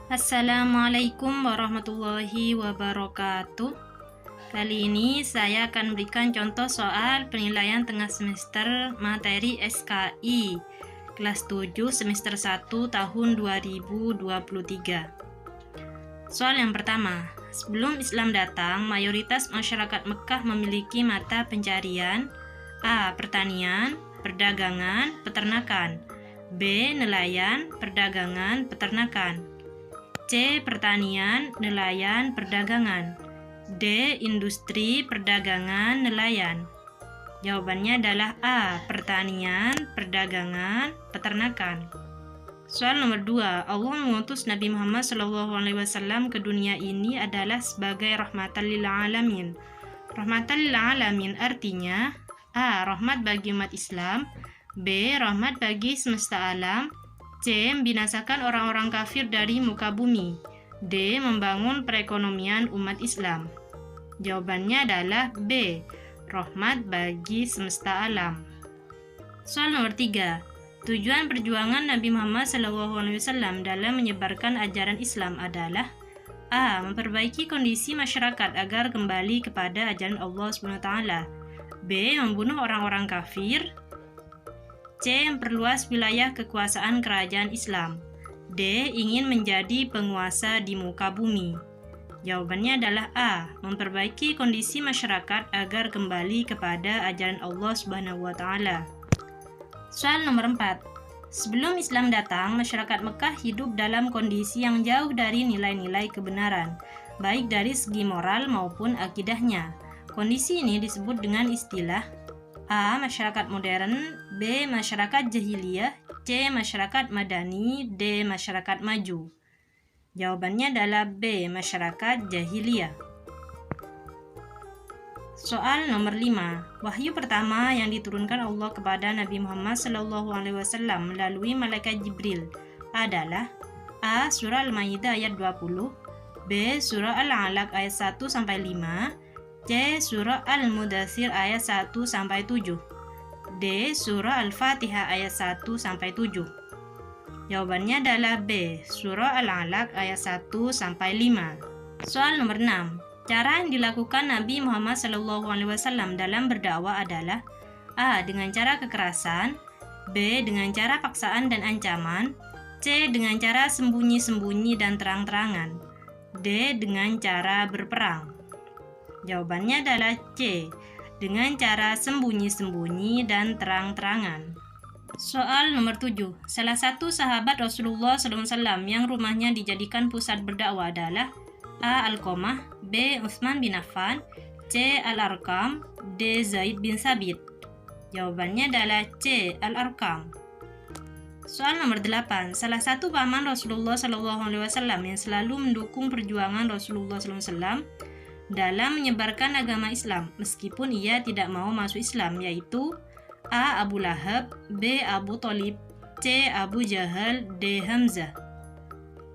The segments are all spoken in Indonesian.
Assalamualaikum warahmatullahi wabarakatuh. Kali ini saya akan berikan contoh soal penilaian tengah semester materi SKI kelas 7 semester 1 tahun 2023. Soal yang pertama, sebelum Islam datang, mayoritas masyarakat Mekah memiliki mata pencarian A. Pertanian, perdagangan, peternakan, B. Nelayan, perdagangan, peternakan, C. Pertanian, nelayan, perdagangan, D. Industri, perdagangan, nelayan. Jawabannya adalah A. Pertanian, perdagangan, peternakan. Soal nomor 2. Allah mengutus Nabi Muhammad SAW ke dunia ini adalah sebagai rahmatan lil alamin. Rahmatan lil alamin artinya A. Rahmat bagi umat Islam, B. Rahmat bagi semesta alam, C. Membinasakan orang-orang kafir dari muka bumi, D. Membangun perekonomian umat Islam. Jawabannya adalah B. Rahmat bagi semesta alam. Soal nomor 3. Tujuan perjuangan Nabi Muhammad SAW dalam menyebarkan ajaran Islam adalah A. Memperbaiki kondisi masyarakat agar kembali kepada ajaran Allah SWT, B. Membunuh orang-orang kafir, C. Memperluas wilayah kekuasaan kerajaan Islam, D. Ingin menjadi penguasa di muka bumi. Jawabannya adalah A. Memperbaiki kondisi masyarakat agar kembali kepada ajaran Allah SWT. Soal nomor 4. Sebelum Islam datang, masyarakat Mekah hidup dalam kondisi yang jauh dari nilai-nilai kebenaran, baik dari segi moral maupun akidahnya. Kondisi ini disebut dengan istilah A. Masyarakat modern, B. Masyarakat jahiliyah, C. Masyarakat madani, D. Masyarakat maju. Jawabannya adalah B. Masyarakat jahiliyah. Soal nomor 5. Wahyu pertama yang diturunkan Allah kepada Nabi Muhammad SAW melalui malaikat Jibril adalah A. Surah Al-Maidah ayat 20, B. Surah Al-Alaq ayat 1-5, C. Surah Al-Mudaththir ayat 1-7, D. Surah Al-Fatihah ayat 1-7. Jawabannya adalah B. Surah Al-Alaq ayat 1-5. Soal nomor 6. Cara yang dilakukan Nabi Muhammad SAW dalam berdakwah adalah A. Dengan cara kekerasan, B. Dengan cara paksaan dan ancaman, C. Dengan cara sembunyi-sembunyi dan terang-terangan, D. Dengan cara berperang. Jawabannya adalah C. Dengan cara sembunyi-sembunyi dan terang-terangan. Soal nomor 7. Salah satu sahabat Rasulullah SAW yang rumahnya dijadikan pusat berdakwah adalah A. Alqamah, B. Utsman bin Affan, C. Al-Arqam, D. Zaid bin Sabit. Jawabannya adalah C. Al-Arqam. Soal nomor 8. Salah satu paman Rasulullah SAW yang selalu mendukung perjuangan Rasulullah SAW dalam menyebarkan agama Islam meskipun ia tidak mau masuk Islam, yaitu A. Abu Lahab, B. Abu Thalib, C. Abu Jahal, D. Hamzah.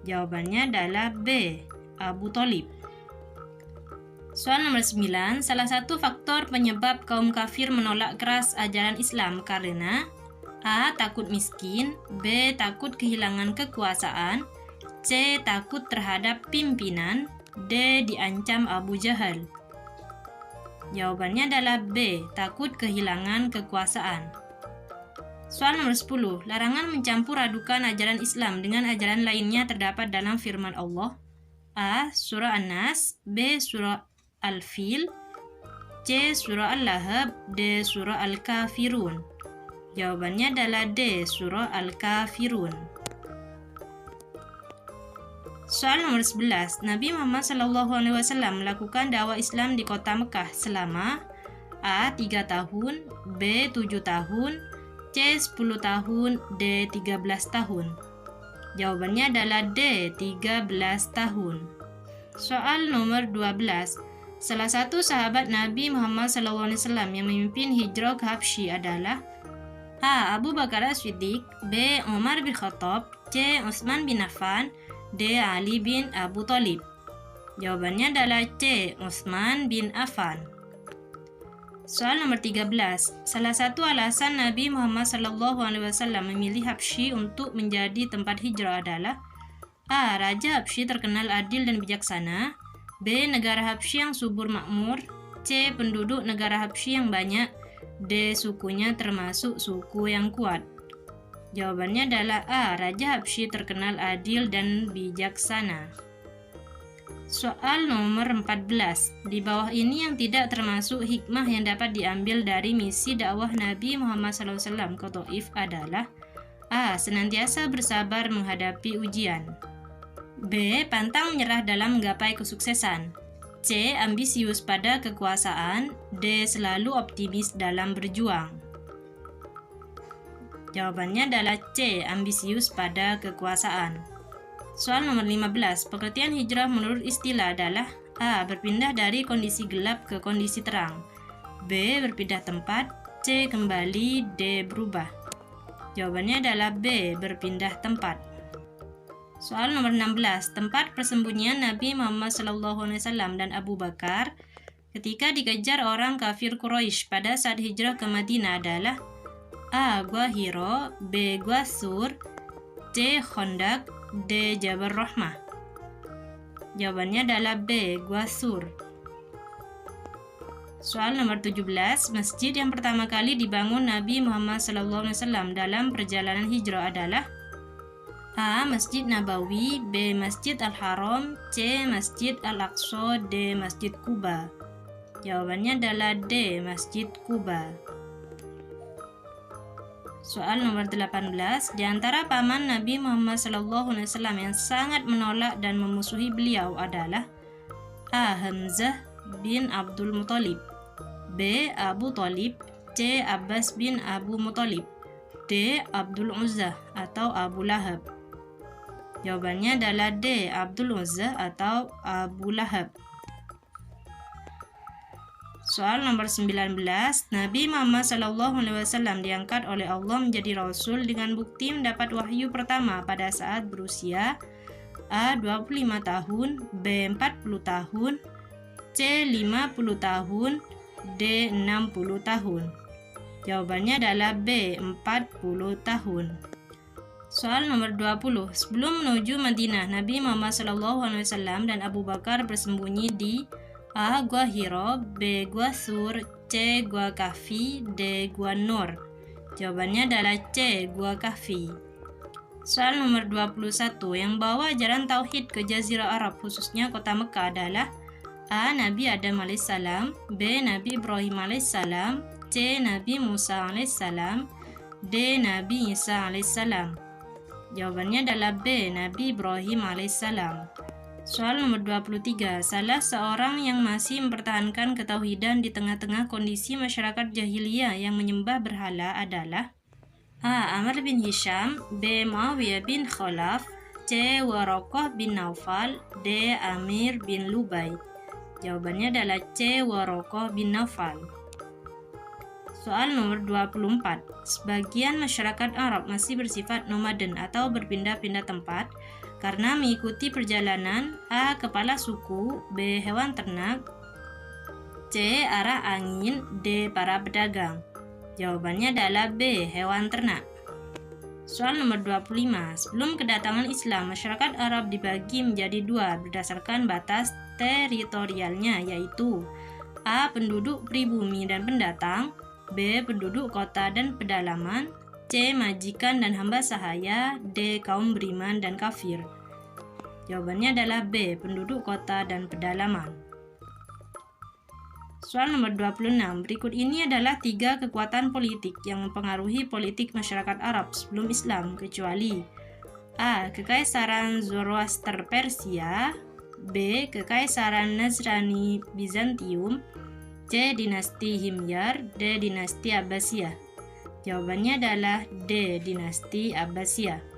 Jawabannya adalah B. Abu Thalib. Soal nomor 9. Salah satu faktor penyebab kaum kafir menolak keras ajaran Islam karena A. Takut miskin, B. Takut kehilangan kekuasaan, C. Takut terhadap pimpinan, D. Diancam Abu Jahal. Jawabannya adalah B. Takut kehilangan kekuasaan. Soal nomor 10. Larangan mencampur adukan ajaran Islam dengan ajaran lainnya terdapat dalam firman Allah. A. Surah An-Nas, B. Surah Al-Fil, C. Surah Al-Lahab, D. Surah Al-Kafirun. Jawabannya adalah D. Surah Al-Kafirun. Soal nomor 11. Nabi Muhammad SAW melakukan dakwah Islam di kota Mekah selama A. 3 tahun, B. 7 tahun, C. 10 tahun, D. 13 tahun. Jawabannya adalah D. 13 tahun. Soal nomor 12. Salah satu sahabat Nabi Muhammad SAW yang memimpin hijrah ke Habsyi adalah A. Abu Bakar As-Siddiq, B. Umar bin Khattab, C. Utsman bin Affan, D. Ali bin Abu Thalib. Jawabannya adalah C. Utsman bin Affan. Soal nomor 13. Salah satu alasan Nabi Muhammad SAW memilih Habsyi untuk menjadi tempat hijrah adalah A. Raja Habsyi terkenal adil dan bijaksana. B. Negara Habsyi yang subur makmur. C. Penduduk negara Habsyi yang banyak. D. Sukunya termasuk suku yang kuat. Jawabannya adalah A. Raja Habsyi terkenal adil dan bijaksana. Soal nomor 14. Di bawah ini yang tidak termasuk hikmah yang dapat diambil dari misi dakwah Nabi Muhammad SAW ke Taif adalah A. Senantiasa bersabar menghadapi ujian. B. Pantang menyerah dalam menggapai kesuksesan. C. Ambisius pada kekuasaan. D. Selalu optimis dalam berjuang. Jawabannya adalah C. Ambisius pada kekuasaan. Soal nomor 15. Pengertian hijrah menurut istilah adalah A. Berpindah dari kondisi gelap ke kondisi terang. B. Berpindah tempat. C. Kembali. D. Berubah. Jawabannya adalah B. Berpindah tempat. Soal nomor 16. Tempat persembunyian Nabi Muhammad SAW dan Abu Bakar ketika dikejar orang kafir Quraisy pada saat hijrah ke Madinah adalah A. Gua Hiro. B. Gua Sur. C. Khandaq. D. Jabal Rahmah. Jawabannya adalah B. Gua Sur. Soal nomor 17. Masjid yang pertama kali dibangun Nabi Muhammad SAW dalam perjalanan hijrah adalah A. Masjid Nabawi. B. Masjid Al-Haram. C. Masjid Al-Aqsa. D. Masjid Quba. Jawabannya adalah D. Masjid Quba. Soal nomor 18. Di antara paman Nabi Muhammad SAW yang sangat menolak dan memusuhi beliau adalah A. Hamzah bin Abdul Muthalib. B. Abu Thalib. C. Abbas bin Abu Muthalib. D. Abdul Uzzah atau Abu Lahab. Jawabannya adalah D. Abdul Uzzah atau Abu Lahab. Soal nomor 19. Nabi Muhammad SAW diangkat oleh Allah menjadi Rasul dengan bukti mendapat wahyu pertama pada saat berusia A. 25 tahun. B. 40 tahun. C. 50 tahun. D. 60 tahun. Jawabannya adalah B. 40 tahun. Soal nomor 20. Sebelum menuju Madinah, Nabi Muhammad SAW dan Abu Bakar bersembunyi di A. Gua Hiro. B. Gua Sur. C. Gua Kahfi. D. Gua Nur. Jawabannya adalah C. Gua Kahfi. Soal nomor 21. Yang bawa ajaran tauhid ke Jazirah Arab khususnya kota Mekah adalah A. Nabi Adam AS. B. Nabi Ibrahim AS. C. Nabi Musa AS. D. Nabi Isa AS. Jawabannya adalah B. Nabi Ibrahim AS. Soal nomor 23. Salah seorang yang masih mempertahankan ketauhidan di tengah-tengah kondisi masyarakat jahiliyah yang menyembah berhala adalah A. Amr bin Hisham. B. Muawiyah bin Khalaf. C. Waraqah bin Naufal. D. Amir bin Lubai. Jawabannya adalah C. Waraqah bin Naufal. Soal nomor 24. Sebagian masyarakat Arab masih bersifat nomaden atau berpindah-pindah tempat karena mengikuti perjalanan A. Kepala suku. B. Hewan ternak. C. Arah angin. D. Para pedagang. Jawabannya adalah B. Hewan ternak. Soal nomor 25. Sebelum kedatangan Islam, masyarakat Arab dibagi menjadi dua berdasarkan batas teritorialnya, yaitu A. Penduduk pribumi dan pendatang. B. Penduduk kota dan pedalaman. C. Majikan dan hamba sahaya. D. Kaum beriman dan kafir. Jawabannya adalah B. Penduduk kota dan pedalaman. Soal nomor 26. Berikut ini adalah 3 kekuatan politik yang mempengaruhi politik masyarakat Arab sebelum Islam, kecuali A. Kekaisaran Zoroaster Persia. B. Kekaisaran Nasrani Bizantium. C. Dinasti Himyar. D. Dinasti Abbasiyah. Jawabannya adalah D. Dinasti Abbasiyah.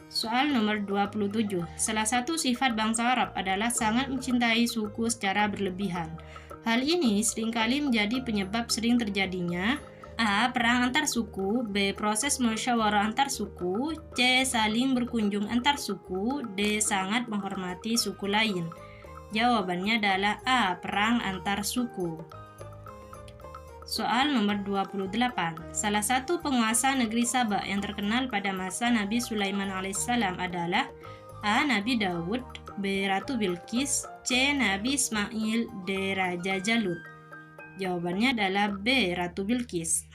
Soal nomor 27. Salah satu sifat bangsa Arab adalah sangat mencintai suku secara berlebihan. Hal ini seringkali menjadi penyebab sering terjadinya A. Perang antar suku. B. Proses musyawarah antar suku. C. Saling berkunjung antar suku. D. Sangat menghormati suku lain. Jawabannya adalah A. Perang antar suku. Soal nomor 28. Salah satu penguasa negeri Sabak yang terkenal pada masa Nabi Sulaiman alaihissalam adalah A. Nabi Daud, B. Ratu Bilqis, C. Nabi Ismail, D. Raja Jalut. Jawabannya adalah B. Ratu Bilqis.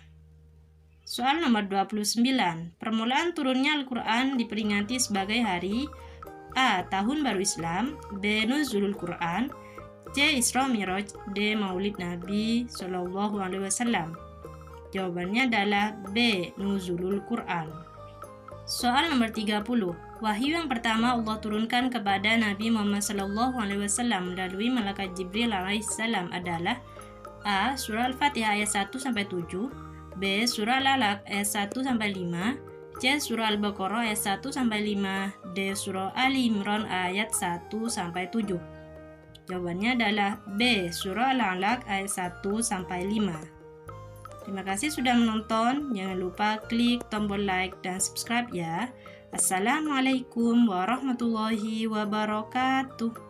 Soal nomor 29. Permulaan turunnya Al-Quran diperingati sebagai hari A. Tahun Baru Islam, B. Nuzulul Quran, C. Isra Mi'raj, D. Maulid Nabi SAW. Jawabannya adalah B. Nuzulul Quran. Soal nomor 30. Wahyu yang pertama Allah turunkan kepada Nabi Muhammad SAW melalui malaikat Jibril alaihissalam adalah A. Surah Al-Fatihah ayat 1-7, B. Surah Al-Alaq ayat 1-5, C. Surah Al-Baqarah ayat 1-5, D. Surah Ali Imran ayat 1-7. Jawabannya adalah B. Surah Al-Alaq ayat 1-5. Terima kasih sudah menonton. Jangan lupa klik tombol like dan subscribe ya. Assalamualaikum warahmatullahi wabarakatuh.